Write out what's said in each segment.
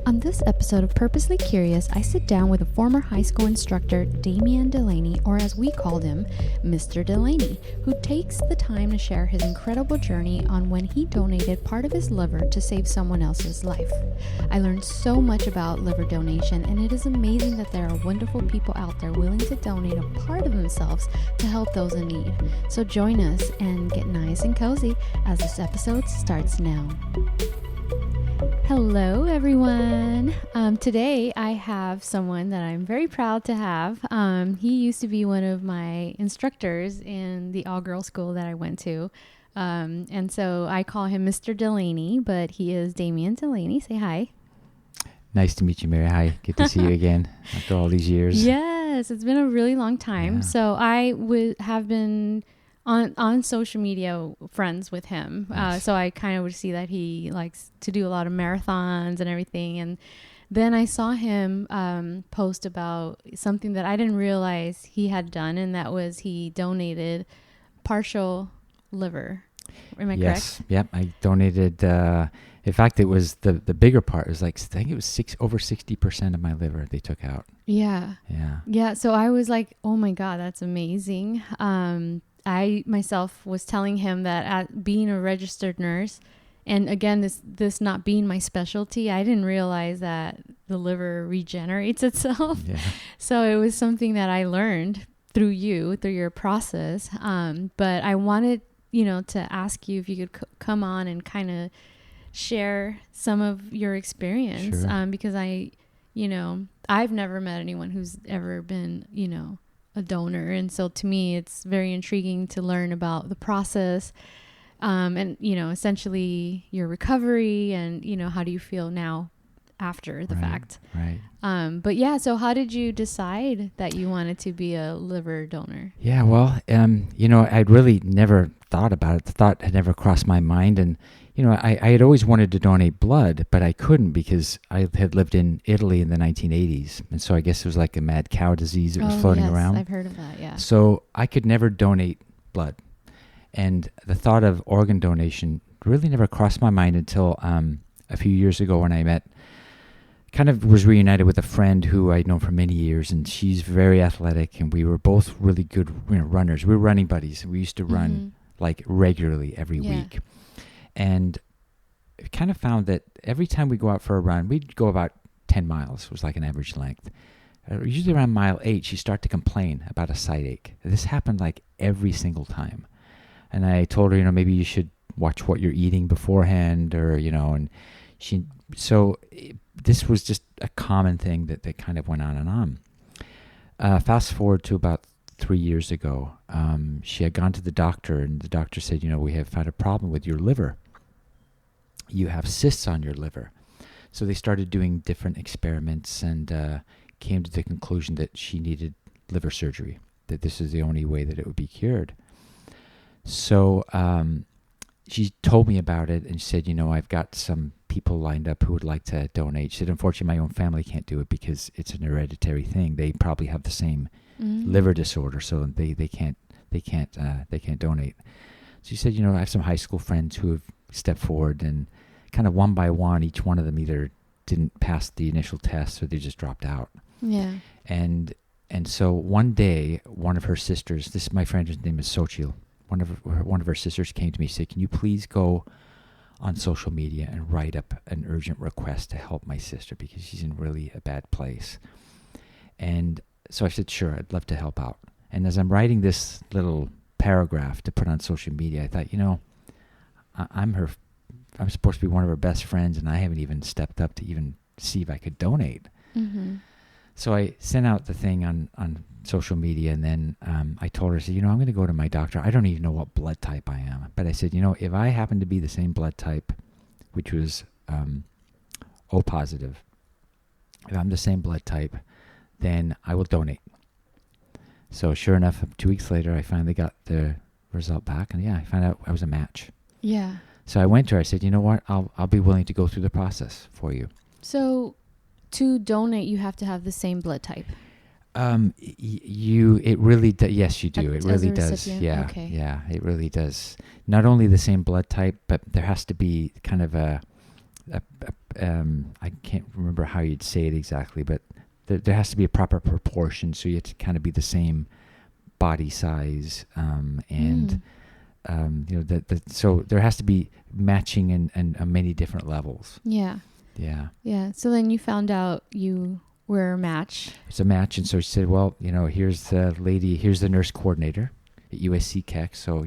On this episode of Purposely Curious, I sit down with a former high school instructor, Damian Delaney, or as we called him, Mr. Delaney, who takes the time to share his incredible journey on when he donated part of his liver to save someone else's life. I learned so much about liver donation, and it is amazing that there are wonderful people out there willing to donate a part of themselves to help those in need. So join us and get nice and cozy as this episode starts now. Hello, everyone. Today I have someone that I'm very proud to have. He used to be one of my instructors in the all-girls school that I went to. And so I call him Mr. Delaney, but he is Damian Delaney. Say hi. Nice to meet you, Mary. Hi. Good to see you again after all these years. Yes, it's been a really long time. Yeah. So I have been on social media friends with him. Nice. So I kind of would see that he likes to do a lot of marathons and everything. And then I saw him post about something that I didn't realize he had done, and that was he donated partial liver. Am I correct? Yep. I donated, in fact, it was the bigger part. It was like, I think it was over 60% of my liver they took out. Yeah. Yeah. Yeah. So I was like, oh my God, that's amazing. I myself was telling him that at being a registered nurse, and again, this not being my specialty, I didn't realize that the liver regenerates itself. Yeah. So it was something that I learned through your process. But I wanted, to ask you if you could come on and kind of share some of your experience. Sure. Because I've never met anyone who's ever been, a donor. And so to me, it's very intriguing to learn about the process, and, essentially your recovery and, how do you feel now after the fact? Right. But yeah, so how did you decide that you wanted to be a liver donor? Yeah. Well, I'd really never thought about it. The thought had never crossed my mind. And, I had always wanted to donate blood, but I couldn't because I had lived in Italy in the 1980s. And so I guess it was like a mad cow disease that was floating around. I've heard of that, yeah. So I could never donate blood. And the thought of organ donation really never crossed my mind until a few years ago when I was reunited with a friend who I'd known for many years, and she's very athletic, and we were both really good runners. We were running buddies. We used to run like regularly every week. And I kind of found that every time we go out for a run, we'd go about 10 miles. It was like an average length. Usually around mile 8, she'd start to complain about a side ache. This happened like every single time. And I told her, maybe you should watch what you're eating beforehand, or, and this was just a common thing that kind of went on and on. Fast forward to about 3 years ago, she had gone to the doctor, and the doctor said, we have found a problem with your liver. You have cysts on your liver. So they started doing different experiments and came to the conclusion that she needed liver surgery, that this is the only way that it would be cured. So she told me about it, and she said, I've got some people lined up who would like to donate. She said, unfortunately, my own family can't do it because it's an hereditary thing. They probably have the same liver disorder, so they can't donate. So she said, I have some high school friends who have stepped forward, and kind of one by one, each one of them either didn't pass the initial test or they just dropped out. Yeah. And so one day, one of her sisters, my friend's name is Xochitl, one of her sisters came to me and said, can you please go on social media and write up an urgent request to help my sister because she's in really a bad place. And so I said, sure, I'd love to help out. And as I'm writing this little paragraph to put on social media, I thought, I'm supposed to be one of her best friends, and I haven't even stepped up to even see if I could donate. Mm-hmm. So I sent out the thing on social media, and then I told her, I said, I'm going to go to my doctor. I don't even know what blood type I am. But I said, if I happen to be the same blood type, which was O positive, if I'm the same blood type, then I will donate. So sure enough, 2 weeks later, I finally got the result back, and I found out I was a match. Yeah. So I went to her. I said, you know what? I'll be willing to go through the process for you. So to donate, you have to have the same blood type. It really does. Yes, you do. It really does. Yeah. Okay. Yeah, it really does. Not only the same blood type, but there has to be kind of I can't remember how you'd say it exactly, but there has to be a proper proportion. So you have to kind of be the same body size, and so there has to be matching in many different levels. Yeah. Yeah. Yeah. So then you found out you were a match. It's a match. And so she said, well, here's the nurse coordinator at USC Keck. So,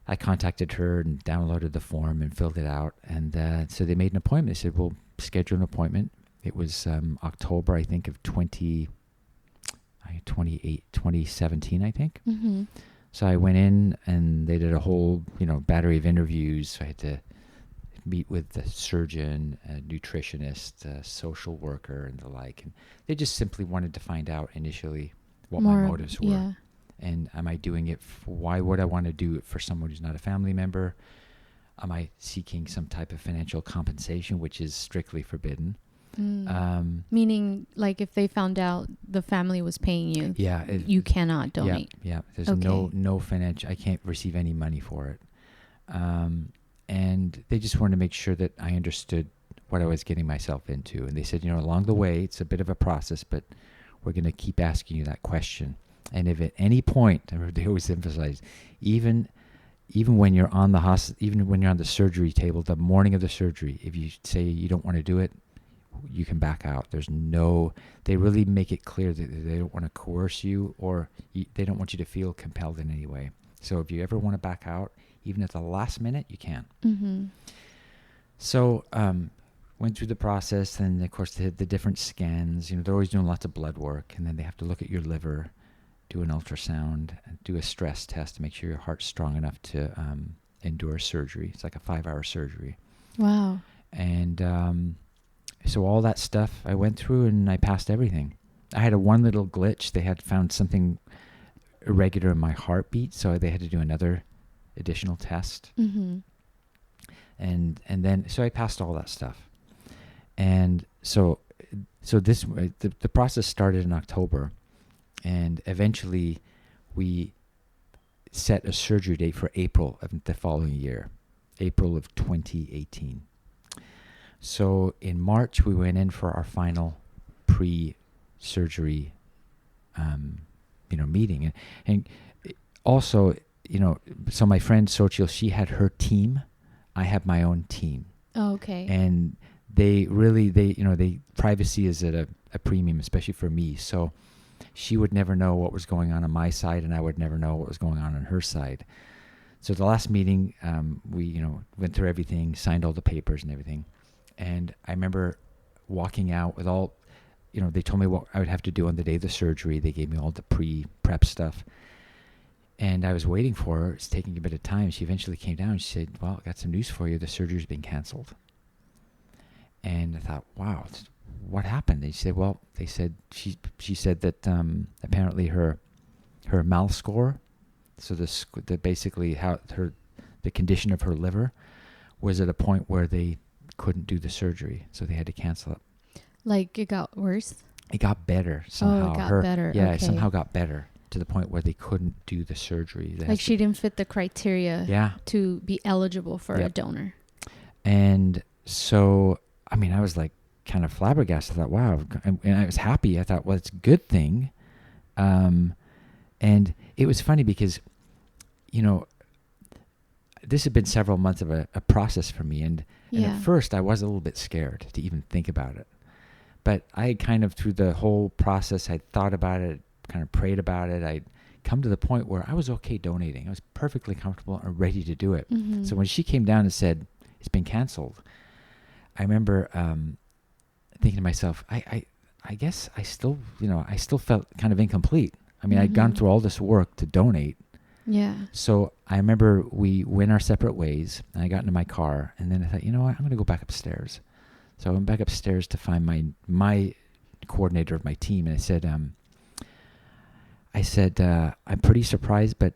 I contacted her and downloaded the form and filled it out. And so they made an appointment. They said, we'll schedule an appointment. It was October, I think, of 2017, I think. Mm-hmm. So I went in and they did a whole, battery of interviews. So I had to meet with the surgeon, a nutritionist, a social worker, and the like. And they just simply wanted to find out initially what my motives were. Yeah. And am I doing it? Why would I want to do it for someone who's not a family member? Am I seeking some type of financial compensation, which is strictly forbidden? Meaning, like, if they found out the family was paying you, you cannot donate. Yeah. There's okay. no financial. I can't receive any money for it. And they just wanted to make sure that I understood what I was getting myself into. And they said, along the way, it's a bit of a process, but we're going to keep asking you that question. And if at any point, they always emphasize, even when you're on even when you're on the surgery table, the morning of the surgery, if you say you don't want to do it, you can back out. They really make it clear that they don't want to coerce you, or they don't want you to feel compelled in any way. So if you ever want to back out, even at the last minute, you can. Mm-hmm. So went through the process, and of course the different scans. They're always doing lots of blood work, and then they have to look at your liver, do an ultrasound, do a stress test to make sure your heart's strong enough to endure surgery. It's like a 5-hour surgery. Wow. And so all that stuff I went through, and I passed everything. I had one little glitch. They had found something irregular in my heartbeat, so they had to do another additional test. Mm-hmm. And then so I passed all that stuff. And so the process started in October, and eventually we set a surgery date for April of the following year, April of 2018. So in March, we went in for our final pre-surgery, meeting. And also, so my friend Xochitl, she had her team. I have my own team. Oh, okay. And privacy is at a premium, especially for me. So she would never know what was going on my side, and I would never know what was going on her side. So the last meeting, we, went through everything, signed all the papers and everything. And I remember walking out with all, they told me what I would have to do on the day of the surgery. They gave me all the pre-prep stuff. And I was waiting for her. It's taking a bit of time. She eventually came down and she said, well, I got some news for you. The surgery's been canceled. And I thought, wow, what happened? They said, well, she said that apparently her mal score, so the basically how the condition of her liver was at a point where they couldn't do the surgery, so they had to cancel it. Like it got worse? It got better somehow. Oh, it got better. Yeah, okay. It somehow got better to the point where they couldn't do the surgery. Like she didn't fit the criteria to be eligible for a donor. And so, I was like kind of flabbergasted. I thought, wow. And I was happy. I thought, well, it's a good thing. And it was funny because, this had been several months of a process for me. And at first I was a little bit scared to even think about it. But I had kind of, through the whole process, I'd thought about it, kind of prayed about it. I'd come to the point where I was okay donating. I was perfectly comfortable and ready to do it. Mm-hmm. So when she came down and said, it's been canceled, I remember thinking to myself, I guess I still felt kind of incomplete. I'd gone through all this work to donate. Yeah. So I remember we went our separate ways, and I got into my car, and then I thought, you know what, I'm going to go back upstairs. So I went back upstairs to find my coordinator of my team, and I said, I'm pretty surprised, but,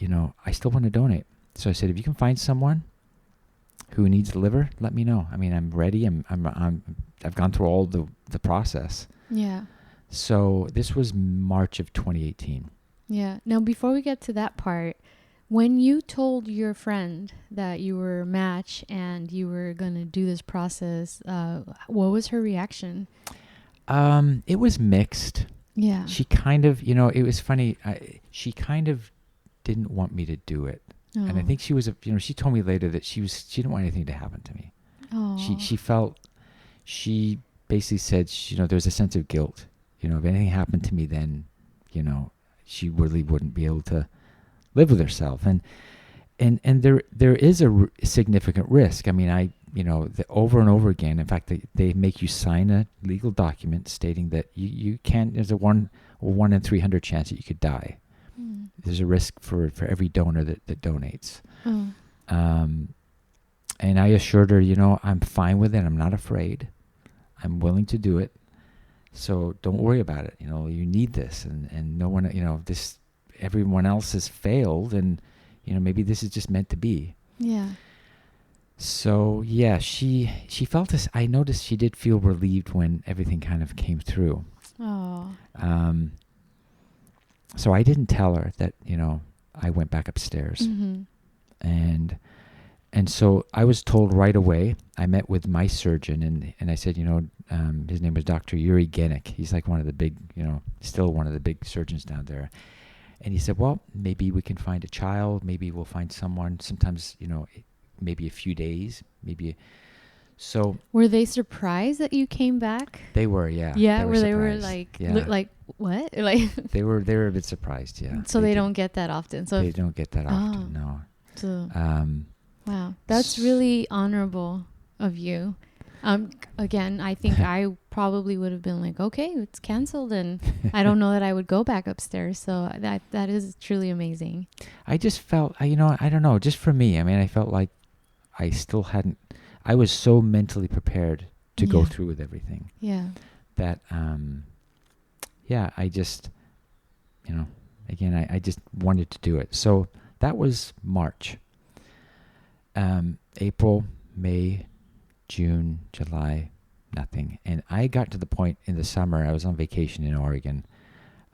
I still want to donate. So I said, if you can find someone who needs the liver, let me know. I'm ready. I've gone through all the process. Yeah. So this was March of 2018. Yeah. Now, before we get to that part, When you told your friend that you were a match and you were going to do this process, what was her reaction? It was mixed. Yeah. She kind of, it was funny. She kind of didn't want me to do it. Oh. And I think she was, she told me later that she didn't want anything to happen to me. Oh. She basically said, there's a sense of guilt. If anything happened to me, then, she really wouldn't be able to live with herself. And there is a significant risk. I mean, over and over again, in fact, they make you sign a legal document stating that you can't, there's a 1 in 300 chance that you could die. Mm. There's a risk for every donor that donates. Oh. And I assured her, I'm fine with it. I'm not afraid. I'm willing to do it. So don't worry about it. You need this, and no one, everyone else has failed, and, maybe this is just meant to be. Yeah. So yeah, she felt this. I noticed she did feel relieved when everything kind of came through. Oh. So I didn't tell her that, I went back upstairs. Mm-hmm. And so I was told right away. I met with my surgeon, and I said, his name was Dr. Yuri Genik. He's like one of the big, still one of the big surgeons down there. And he said, well, maybe we can find a child. Maybe we'll find someone. Sometimes, maybe a few days, maybe. So were they surprised that you came back? They were, yeah. Yeah, they were like, like what? Like they were a bit surprised, yeah. So they don't get that often. So they don't get that often, no. So wow, that's really honorable of you. Again, I think I probably would have been like, okay, it's canceled, and I don't know that I would go back upstairs. So that is truly amazing. I just felt, I don't know, just for me. I mean, I felt like I still hadn't. I was so mentally prepared to go through with everything. Yeah. That, I just, again, I just wanted to do it. So that was March. April, May, June, July, nothing. And I got to the point in the summer, I was on vacation in Oregon.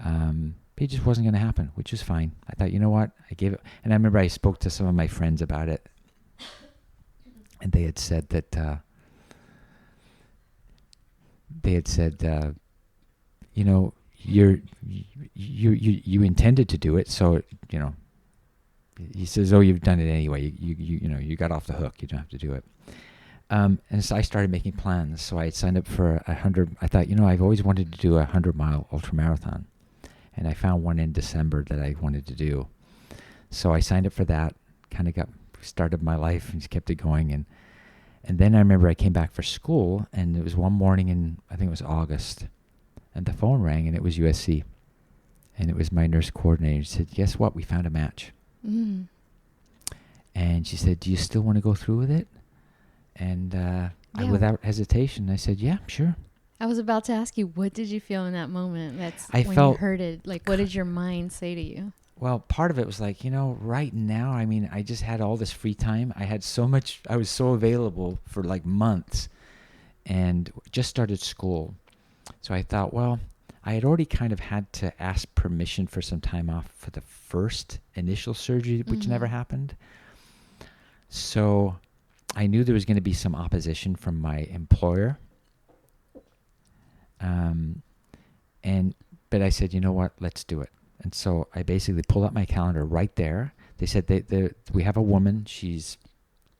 It just wasn't going to happen, which is fine. I thought, you know what? I gave it. And I remember I spoke to some of my friends about it. And they had said that, you intended to do it. So, he says, oh, you've done it anyway. You got off the hook. You don't have to do it. And so I started making plans. So I had signed up for 100. I thought, I've always wanted to do a 100-mile ultramarathon. And I found one in December that I wanted to do. So I signed up for that, kind of started my life and just kept it going. And then I remember I came back for school, and it was one morning in, I think it was August, and the phone rang, and it was USC. And it was my nurse coordinator. She said, guess what? We found a match. Mm. And she said, do you still want to go through with it? And I, without hesitation, I said, yeah, sure. I was about to ask you, what did you feel in that moment? You heard it. Like, what did your mind say to you? Well, part of it was like, right now, I mean, I just had all this free time. I had so much, I was so available for like months, and just started school. So I thought, well, I had already kind of had to ask permission for some time off for the first initial surgery, which never happened. So I knew there was going to be some opposition from my employer. But I said, you know what, let's do it. And so I basically pulled out my calendar right there. They said we have a woman, she's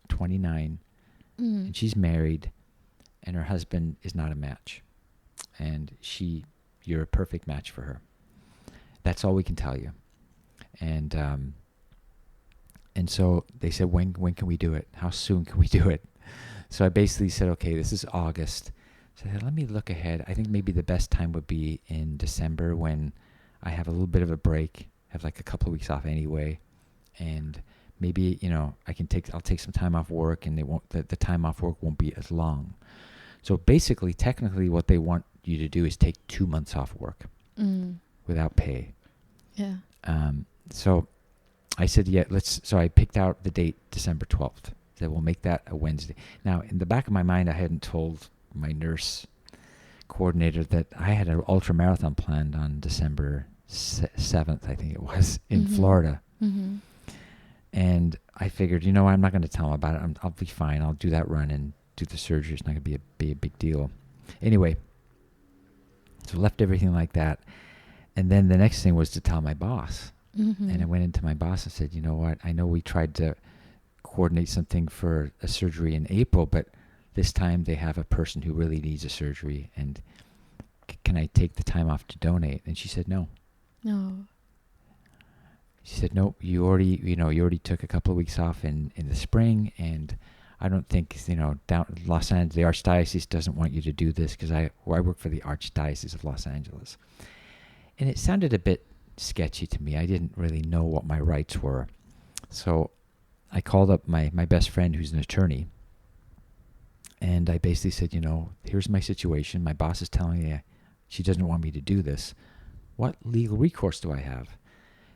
29, and she's married, and her husband is not a match. And you're a perfect match for her. That's all we can tell you. And so they said, when can we do it? How soon can we do it? So I basically said, okay, this is August. So I said, let me look ahead. I think maybe the best time would be in December, when I have a little bit of a break, have like a couple of weeks off anyway. And maybe, I'll take some time off work, and the time off work won't be as long. So basically, technically what they want you to do is take 2 months off work without pay. Yeah. So I said, yeah, so I picked out the date, December 12th. Said, we'll make that a Wednesday. Now, in the back of my mind, I hadn't told my nurse coordinator that I had an ultramarathon planned on December 7th, I think it was, in Florida. Mm-hmm. And I figured, you know, I'm not going to tell him about it. I'll be fine. I'll do that run and do the surgery. It's not going to be a big deal. Anyway, so left everything like that. And then the next thing was to tell my boss. Mm-hmm. And I went into my boss and said, you know what? I know we tried to coordinate something for a surgery in April, but this time they have a person who really needs a surgery. And can I take the time off to donate? And she said, no. No. She said, no, you already took a couple of weeks off in the spring, and I don't think, down Los Angeles, the Archdiocese doesn't want you to do this, because I work for the Archdiocese of Los Angeles. And it sounded a bit sketchy to me. I didn't really know what my rights were. So I called up my best friend, who's an attorney, and I basically said, here's my situation. My boss is telling me she doesn't want me to do this. What legal recourse do I have?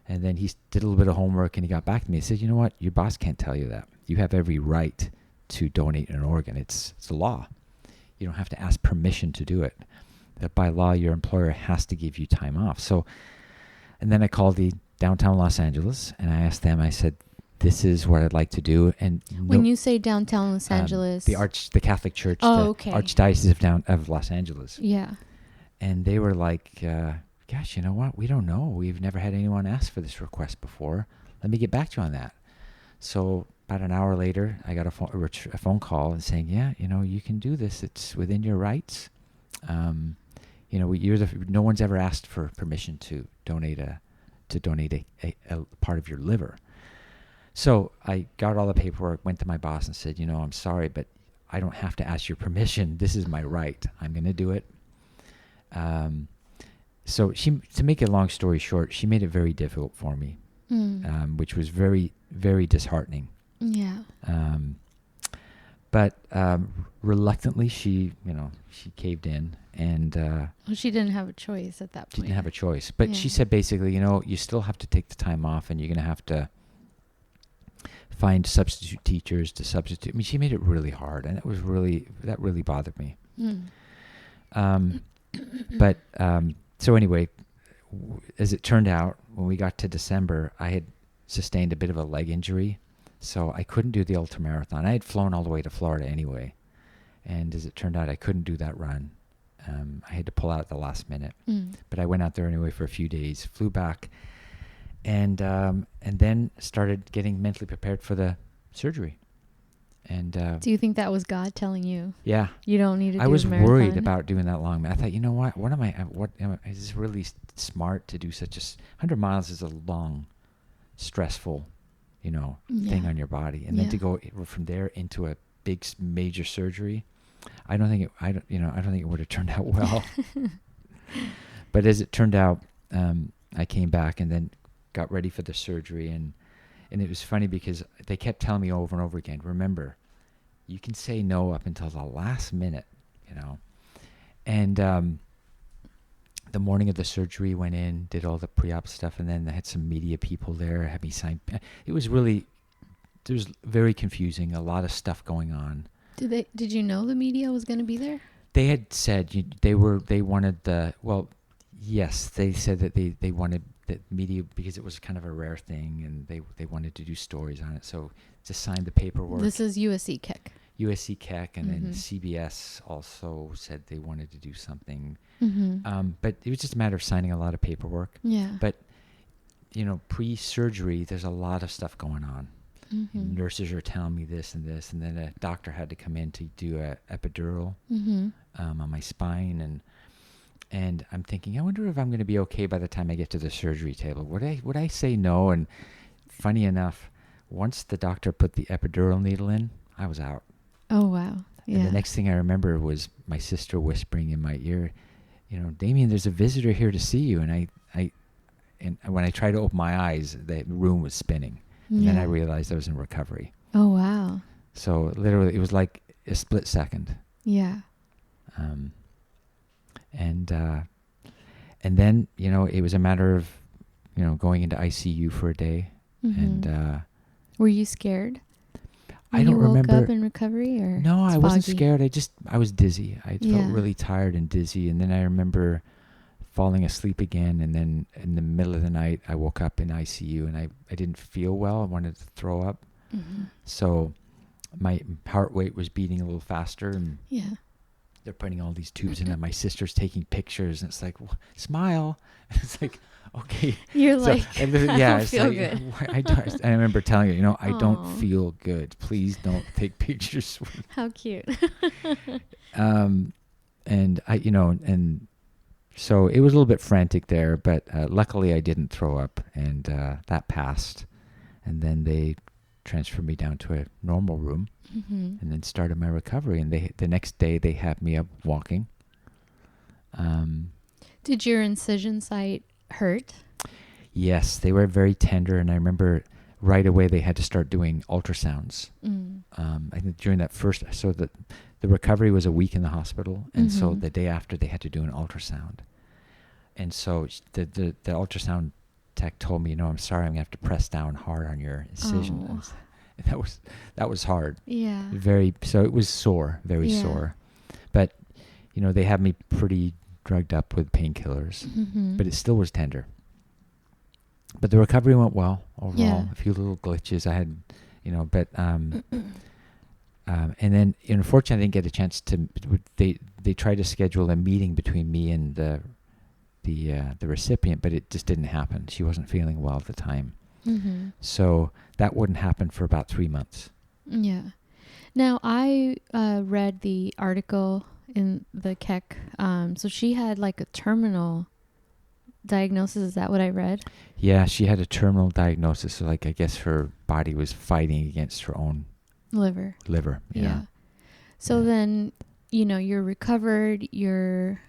And then he did a little bit of homework, and he got back to me and said, you know what? Your boss can't tell you that. You have every right to donate an organ. It's a law. You don't have to ask permission to do it. That by law, your employer has to give you time off. So, and then I called the downtown Los Angeles, and I asked them, I said, this is what I'd like to do. And when you say downtown Los Angeles, the Catholic Church, okay. Archdiocese of Los Angeles. Yeah. And they were like, gosh, you know what? We don't know. We've never had anyone ask for this request before. Let me get back to you on that. So about an hour later, I got a phone call and saying, yeah, you can do this. It's within your rights. No one's ever asked for permission to donate a part of your liver. So I got all the paperwork, went to my boss and said, I'm sorry, but I don't have to ask your permission. This is my right. I'm going to do it. So to make a long story short, she made it very difficult for me, which was very, very disheartening. Yeah. But reluctantly, she caved in, and she didn't have a choice at that point. She didn't have a choice. But she said basically, you still have to take the time off, and you're going to have to find substitute teachers to substitute. I mean, she made it really hard, and that really bothered me. But so anyway, as it turned out, when we got to December, I had sustained a bit of a leg injury, so I couldn't do the ultramarathon. I had flown all the way to Florida anyway, and as it turned out, I couldn't do that run. I had to pull out at the last minute, but I went out there anyway for a few days, flew back, and then started getting mentally prepared for the surgery. And do you think that was God telling you? Yeah, you don't need to. I was worried about doing that long. I thought, is this really smart to do such 100 miles is a long, stressful, thing on your body, and then to go from there into a big major surgery. I don't think it would have turned out well. But as it turned out, I came back and then got ready for the surgery, and it was funny because they kept telling me over and over again, remember, you can say no up until the last minute, And the morning of the surgery, went in, did all the pre-op stuff, and then they had some media people there, had me sign. It was very confusing, a lot of stuff going on. Did you know the media was going to be there? They had said they wanted yes, they said that they wanted the media because it was kind of a rare thing, and they wanted to do stories on it. So to sign the paperwork. This is USC Keck. USC Keck, and then CBS also said they wanted to do something. But it was just a matter of signing a lot of paperwork. Yeah. But, pre-surgery, there's a lot of stuff going on. Nurses are telling me this, and then a doctor had to come in to do a epidural on my spine, and I'm thinking, I wonder if I'm going to be okay by the time I get to the surgery table. Would I say no? And funny enough, once the doctor put the epidural needle in, I was out. Oh, wow. Yeah. And the next thing I remember was my sister whispering in my ear, Damien, there's a visitor here to see you. And and when I tried to open my eyes, the room was spinning. And then I realized I was in recovery. Oh, wow. So literally, it was like a split second. Yeah. And then, it was a matter of, going into ICU for a day. And were you scared? I don't remember. You woke up in recovery, or no, I wasn't scared. I was dizzy. I felt really tired and dizzy. And then I remember falling asleep again. And then in the middle of the night, I woke up in ICU, and I didn't feel well. I wanted to throw up. Mm-hmm. So my heart rate was beating a little faster, and they're putting all these tubes in, and my sister's taking pictures, and it's like, smile. And it's like, okay. You're So, like, I don't feel like, good. I remember telling her, I don't feel good. Please don't take pictures. How cute. And and so it was a little bit frantic there, but luckily I didn't throw up, and that passed. And then they transferred me down to a normal room, and then started my recovery. And the next day they had me up walking. Did your incision site hurt? Yes, they were very tender, and I remember right away they had to start doing ultrasounds. I think during that first, so the recovery was a week in the hospital, and so the day after they had to do an ultrasound. And so the ultrasound tech told me, I'm sorry, I'm gonna have to press down hard on your incision. And that was hard. Yeah. So it was sore, very sore. But they had me pretty drugged up with painkillers, but it still was tender. But the recovery went well overall. Yeah. A few little glitches I had, but and then unfortunately I didn't get a chance to. They tried to schedule a meeting between me and the recipient, but it just didn't happen. She wasn't feeling well at the time, so that wouldn't happen for about 3 months. Yeah. Now I read the article in the Keck. So she had like a terminal diagnosis. Is that what I read? Yeah, she had a terminal diagnosis. So I guess her body was fighting against her own liver. Yeah. So then, you're recovered. You're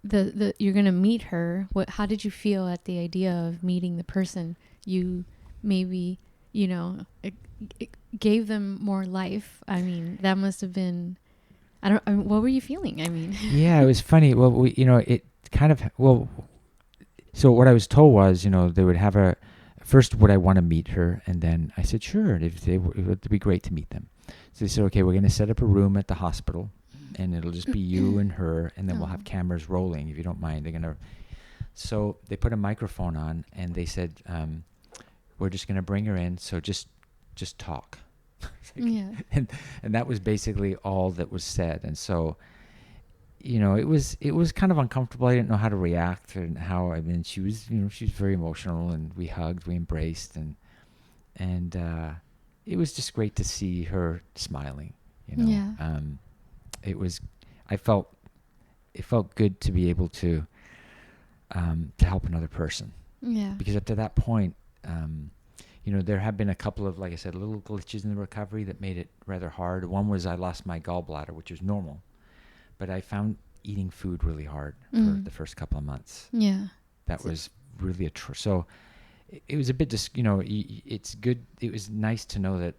gonna meet her. How did you feel at the idea of meeting the person you maybe it gave them more life? I mean, that must have been. What were you feeling? I mean. Yeah, it was funny. Well, it kind of So what I was told was, they would have first, would I want to meet her? And then I said, sure, it would be great to meet them. So they said, okay, we're going to set up a room at the hospital, and it'll just be you and her, and then we'll have cameras rolling, if you don't mind. So they put a microphone on, and they said, we're just going to bring her in, so just talk. And that was basically all that was said. And so, it was kind of uncomfortable. I didn't know how to react, and she was, she was very emotional, and we hugged, we embraced, and it was just great to see her smiling, it felt good to be able to help another person. Yeah. Because up to that point, there have been a couple of, like I said, little glitches in the recovery that made it rather hard. One was I lost my gallbladder, which was normal. But I found eating food really hard for the first couple of months. Yeah. That was really so it was a bit it's good. It was nice to know that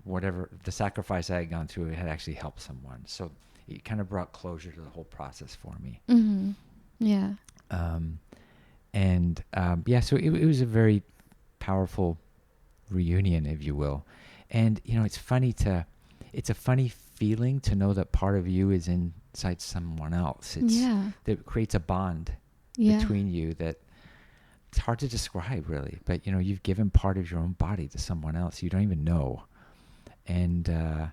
whatever the sacrifice I had gone through, it had actually helped someone. So it kind of brought closure to the whole process for me. Yeah. So it was a very powerful reunion, if you will. And, it's a funny feeling to know that part of you is inside someone else. That creates a bond between you that it's hard to describe, really. But, you've given part of your own body to someone else you don't even know. And, I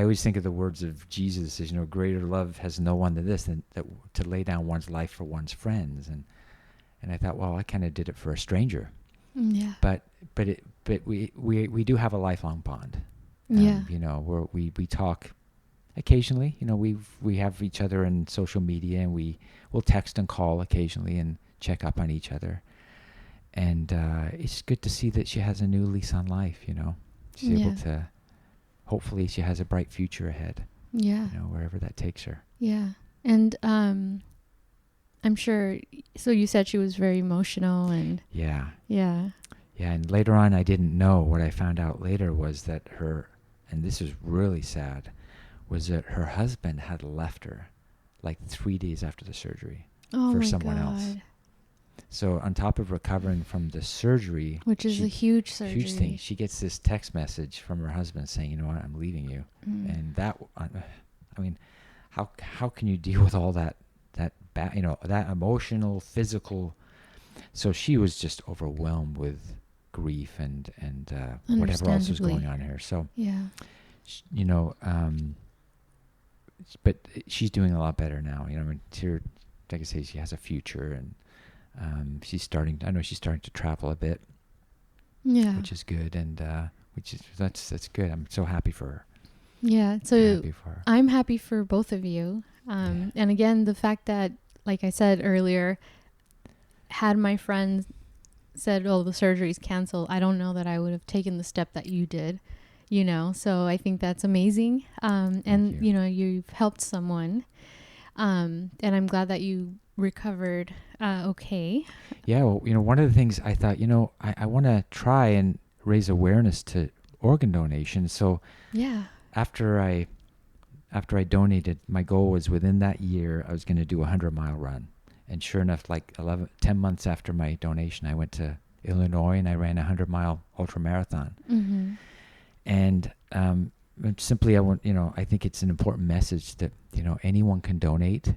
always think of the words of Jesus as, greater love has no one than this, than to lay down one's life for one's friends. And I thought, well, I kind of did it for a stranger. Yeah. But we do have a lifelong bond. Yeah. Where we talk occasionally. We have each other in social media, and we'll text and call occasionally and check up on each other. And it's good to see that she has a new lease on life. She's able to. Hopefully, she has a bright future ahead. Yeah. Wherever that takes her. Yeah. And I'm sure. So you said she was very emotional, and. Yeah. Yeah. Yeah, and later on, I didn't know. What I found out later was that and this is really sad, was that her husband had left her like 3 days after the surgery for someone else. So on top of recovering from the surgery, which is a huge surgery, huge thing, she gets this text message from her husband saying, "You know what, I'm leaving you." And that, how can you deal with all that that emotional, physical. So she was just overwhelmed with grief and whatever else was going on here. So, yeah. But she's doing a lot better now. I mean, like I say, she has a future, and I know she's starting to travel a bit. Yeah. Which is good, and that's good. I'm so happy for her. Yeah. So I'm happy for both of you. And again, the fact that, like I said earlier, had my friend said, "Oh, the surgery's canceled," I don't know that I would have taken the step that you did. So I think that's amazing. And you've helped someone. And I'm glad that you recovered okay. Yeah, well, one of the things I thought, I want to try and raise awareness to organ donation. So after I donated, my goal was within that year I was going to do a 100-mile run. And sure enough, like 10 months after my donation, I went to Illinois and I ran a 100-mile ultra marathon. Mm-hmm. And simply, I think it's an important message that anyone can donate.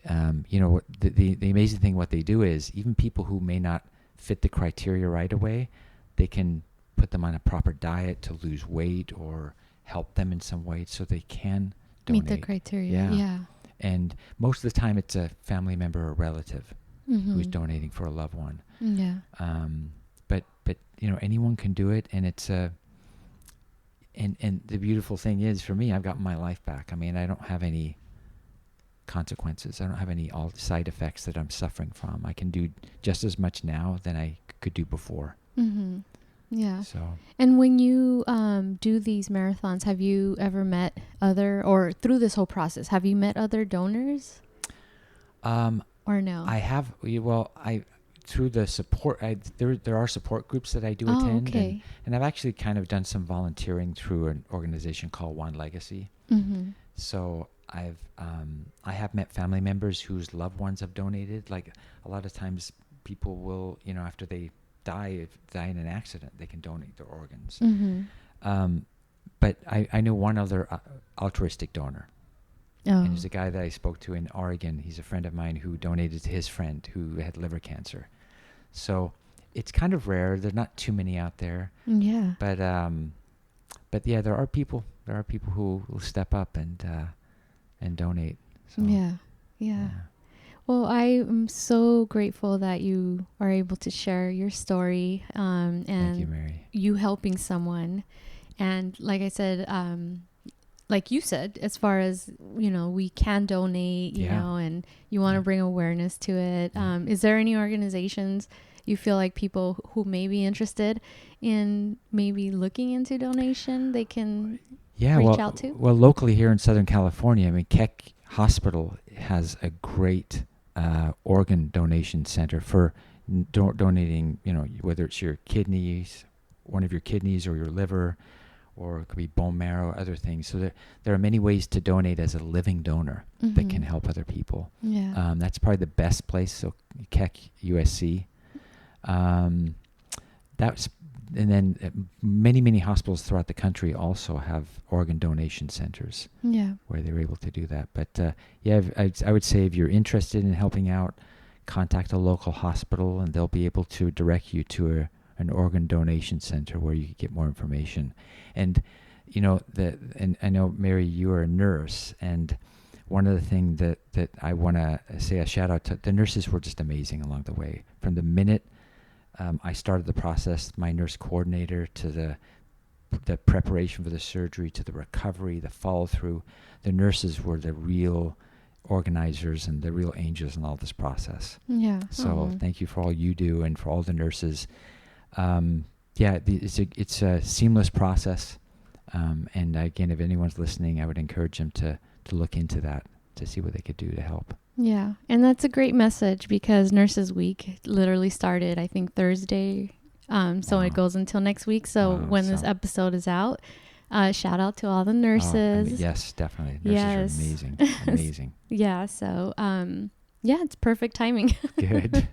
The amazing thing, what they do is, even people who may not fit the criteria right away, they can put them on a proper diet to lose weight or help them in some way so they can donate. Meet the criteria. Yeah. And most of the time it's a family member or relative mm-hmm. who's donating for a loved one. Yeah. But anyone can do it, and it's and the beautiful thing is, for me, I've gotten my life back. I mean, I don't have any consequences. I don't have any side effects that I'm suffering from. I can do just as much now than I could do before. Mm-hmm. Yeah. So. And when you do these marathons, have you ever met or through this whole process, have you met other donors? Or no? I have. Well, through the support, there are support groups that I do attend. Okay. And I've actually kind of done some volunteering through an organization called One Legacy. Mm-hmm. So I have met family members whose loved ones have donated. Like, a lot of times people will, after they die in an accident, they can donate their organs. Mm-hmm. But I know one other altruistic donor. Oh. And there's a guy that I spoke to in Oregon. He's a friend of mine who donated to his friend who had liver cancer. So it's kind of rare. There's not too many out there. Yeah. But yeah, there are people who will step up and donate. So, Yeah. Well, I am so grateful that you are able to share your story, and thank you, Mary. You helping someone. And like I said, like you said, as far as, we can donate, you know, and you want to bring awareness to it. Is there any organizations you feel like people who may be interested in maybe looking into donation, they can reach out to? Well, locally here in Southern California, I mean, Keck Hospital has a great organ donation center for donating, whether it's your kidneys, one of your kidneys, or your liver, or it could be bone marrow, other things. So there are many ways to donate as a living donor mm-hmm. that can help other people. Yeah. That's probably the best place. So Keck USC. And then many hospitals throughout the country also have organ donation centers. Yeah. Where they're able to do that. But I would say, if you're interested in helping out, contact a local hospital, and they'll be able to direct you to an organ donation center where you can get more information. And and I know, Mary, you are a nurse, and one of the things that I want to say a shout out to, the nurses were just amazing along the way. From the minute I started the process, my nurse coordinator, to the preparation for the surgery, to the recovery, the follow through, the nurses were the real organizers and the real angels in all this process. Yeah. So thank you for all you do, and for all the nurses. It's a seamless process. And again, if anyone's listening, I would encourage them to look into that, to see what they could do to help. Yeah. And that's a great message, because Nurses Week literally started, I think, Thursday. So it goes until next week. So when this episode is out, shout out to all the nurses. Yes, definitely. Nurses are amazing. Amazing. Yeah. So, it's perfect timing. Good.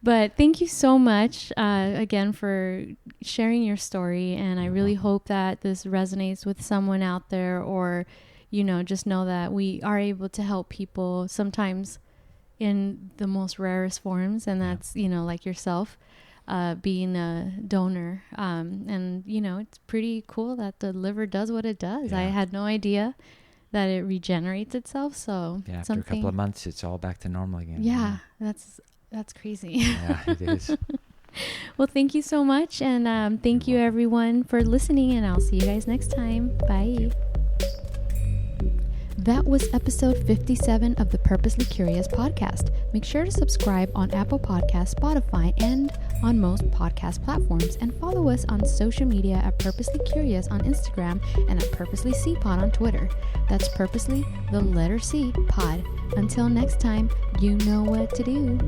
But thank you so much again for sharing your story. And I really hope that this resonates with someone out there, or, just know that we are able to help people. Sometimes in the most rarest forms, and that's, you know, like yourself, being a donor. And, you know, it's pretty cool that the liver does what it does. I had no idea that it regenerates itself. So after a couple of months, it's all back to normal again. Yeah, that's crazy. Yeah, it is. Well, thank you so much. And thank you everyone for listening, and I'll see you guys next time. Bye. That was episode 57 of the Purposely Curious podcast. Make sure to subscribe on Apple Podcasts, Spotify, and on most podcast platforms. And follow us on social media at Purposely Curious on Instagram and at Purposely C Pod on Twitter. That's Purposely, the letter C, Pod. Until next time, you know what to do.